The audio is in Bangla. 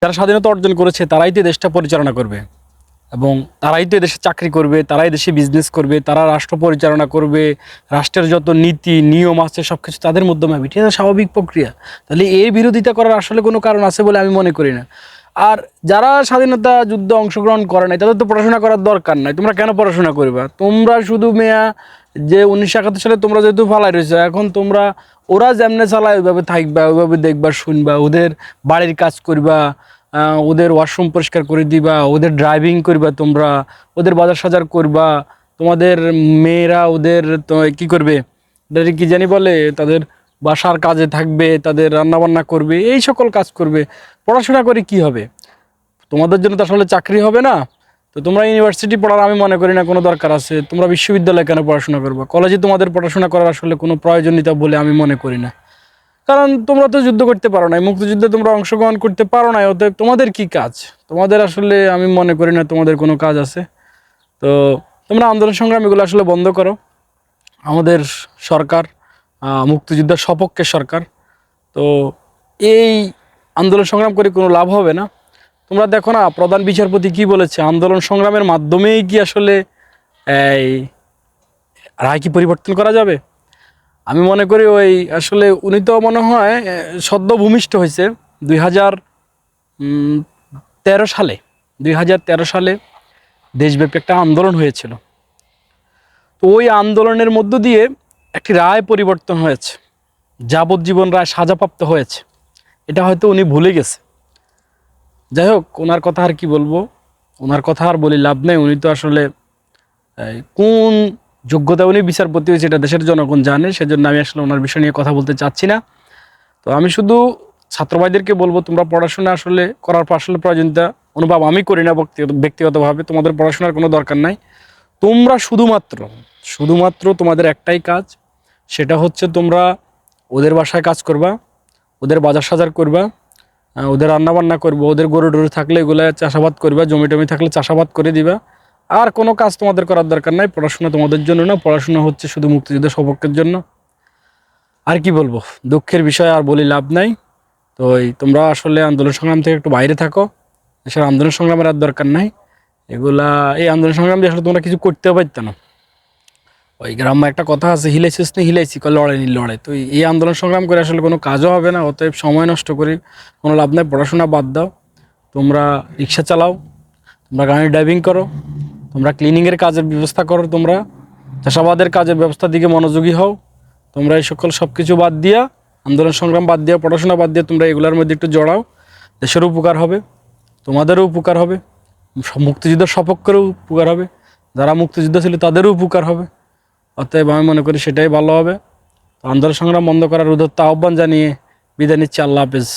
যারা স্বাধীনতা অর্জন করেছে তারাই তো দেশটা পরিচালনা করবে, এবং তারাই তো দেশে চাকরি করবে, তারাই দেশে বিজনেস করবে, তারা রাষ্ট্র পরিচালনা করবে, রাষ্ট্রের যত নীতি নিয়ম আছে সব কিছু তাদের মাধ্যমে হবে। এটা স্বাভাবিক প্রক্রিয়া। তাহলে এর বিরোধিতা করার আসলে কোনো কারণ আছে বলে আমি মনে করি না। আর যারা স্বাধীনতা যুদ্ধে অংশগ্রহণ করে নাই তাদের তো পড়াশোনা করার দরকার নাই। তোমরা কেন পড়াশোনা করবা? তোমরা শুধু মেয়া যে 1971 সালে তোমরা যেহেতু ফালাই রয়েছে, এখন তোমরা ওরা যেমনে চালায় ওইভাবে থাকবা, ওইভাবে দেখবা, শুনবা, ওদের বাড়ির কাজ করবা, ওদের ওয়াশরুম পরিষ্কার করে দিবা, ওদের ড্রাইভিং করবা, তোমরা ওদের বাজার সাজার করবা, তোমাদের মেয়েরা ওদের তো কী করবে, ওদের কি জানি বলে, তাদের বাসার কাজে থাকবে, তাদের রান্নাবান্না করবে, এই সকল কাজ করবে। পড়াশোনা করে কি হবে? তোমাদের জন্য তো আসলে চাকরি হবে না। তো তোমরা ইউনিভার্সিটি পড়ার আমি মনে করি না কোনো দরকার আছে। তোমরা বিশ্ববিদ্যালয়ে কেন পড়াশোনা করবা? কলেজে তোমাদের পড়াশোনা করার আসলে কোনো প্রয়োজনীয়তা বলে আমি মনে করি না। কারণ তোমরা তো যুদ্ধ করতে পারো না, মুক্তিযুদ্ধে তোমরা অংশগ্রহণ করতে পারো না, অতএব তোমাদের কি কাজ? তোমাদের আসলে আমি মনে করি না তোমাদের কোনো কাজ আছে। তো তোমরা আন্দোলন সংগ্রাম এগুলো আসলে বন্ধ করো। আমাদের সরকার মুক্তিযুদ্ধের সপক্ষের সরকার। তো এই আন্দোলন সংগ্রাম করে কোনো লাভ হবে না। তোমরা দেখো না প্রধান বিচারপতি কি বলেছে, আন্দোলন সংগ্রামের মাধ্যমেই কি আসলে এই রায় কি পরিবর্তন করা যাবে? আমি মনে করি ওই আসলে উনি তো মনে হয় সদ্য ভূমিষ্ঠ হয়েছে 2013 সালে। 2013 সালে দেশব্যাপী একটা আন্দোলন হয়েছিল। তো ওই আন্দোলনের মধ্য দিয়ে একটি রায় পরিবর্তন হয়েছে, যাবজ্জীবন রায় সাজাপ্রাপ্ত হয়েছে। এটা হয়তো উনি ভুলে গেছে। যাই হোক, ওনার কথা আর কি বলবো, ওনার কথা আর বলি লাভ নেই। উনি তো আসলে কোন যোগ্যতা উনি বিচারপতি হয়েছে এটা দেশের জনগণ জানে, সেজন্য আমি আসলে ওনার বিষয় নিয়ে কথা বলতে চাচ্ছি না। তো আমি শুধু ছাত্রভাইদেরকে বলবো, তোমরা পড়াশোনা আসলে করার আসলে প্রয়োজনীয়তা অনুভব আমি করি না ব্যক্তিগতভাবে। তোমাদের পড়াশোনার কোনো দরকার নাই। তোমরা শুধুমাত্র তোমাদের একটাই কাজ, সেটা হচ্ছে তোমরা ওদের বাসায় কাজ করবা, ওদের বাজার সাজার করবা, ওদের রান্নাবান্না করবো, ওদের গরু টরু থাকলে এগুলো চাষাবাদ করবা, জমি টমি থাকলে চাষাবাদ করে দিবা। আর কোনো কাজ তোমাদের করার দরকার নাই। পড়াশোনা তোমাদের জন্য না, পড়াশোনা হচ্ছে শুধু মুক্তিযুদ্ধের সপক্ষের জন্য। আর কি বলবো, দুঃখের বিষয়, আর বলি লাভ নাই। তো তোমরা আসলে আন্দোলন সংগ্রাম থেকে একটু বাইরে থাকো। দেশের আন্দোলন সংগ্রামের আর দরকার নাই এগুলা। এই আন্দোলন সংগ্রাম দিয়ে আসলে তোমরা কিছু করতেও পারতো না। ওই গ্রামে একটা কথা আছে, হিলাইছিস নি হিলাইছি, লড়াই নি লড়াই। তো এই আন্দোলন সংগ্রাম করে আসলে কোনো কাজও হবে না। অতএব সময় নষ্ট করি কোনো লাভ নাই। পড়াশোনা বাদ দাও, তোমরা রিক্সা চালাও, তোমরা গাড়ি ড্রাইভিং করো, তোমরা ক্লিনিংয়ের কাজের ব্যবস্থা করো, তোমরা চাষাবাদের কাজের ব্যবস্থার দিকে মনোযোগী হও। তোমরা এই সকল সব কিছু বাদ দিয়া, আন্দোলন সংগ্রাম বাদ দিয়া, পড়াশোনা বাদ দিয়ে তোমরা এগুলোর মধ্যে একটু জড়াও। দেশেরও উপকার হবে, তোমাদেরও উপকার হবে, মুক্তিযুদ্ধের সপক্ষেরও উপকার হবে, যারা মুক্তিযুদ্ধ ছিল তাদেরও উপকার হবে। অতএব আমি মনে করি সেটাই ভালো হবে। তো আন্দোলন সংগ্রাম বন্ধ করার উদ্ধত্ত আহ্বান জানিয়ে বিদায় নিচ্ছি। আল্লাহ হাফেজ।